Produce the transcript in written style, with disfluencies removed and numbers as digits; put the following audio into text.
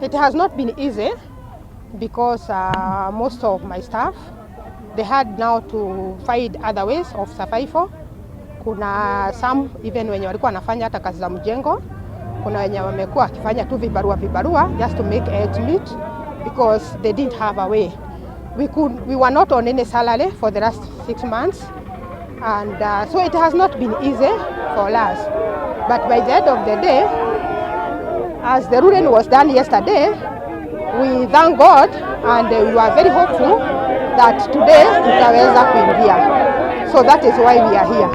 It has not been easy because most of my staff, they had now to find other ways of survival. Kuna some even wenye walikuwa wanafanya hata kazi za mjengo, kuna wenye wamekuwa wakifanya tu vibarua just to make ends meet because they didn't have a way. We were not on any salary for the last 6 months, and so it has not been easy for us. But by the end of the day, as the ruling was done yesterday, we thank God and we are very hopeful that today tutaweza kuingia. So that is why we are here.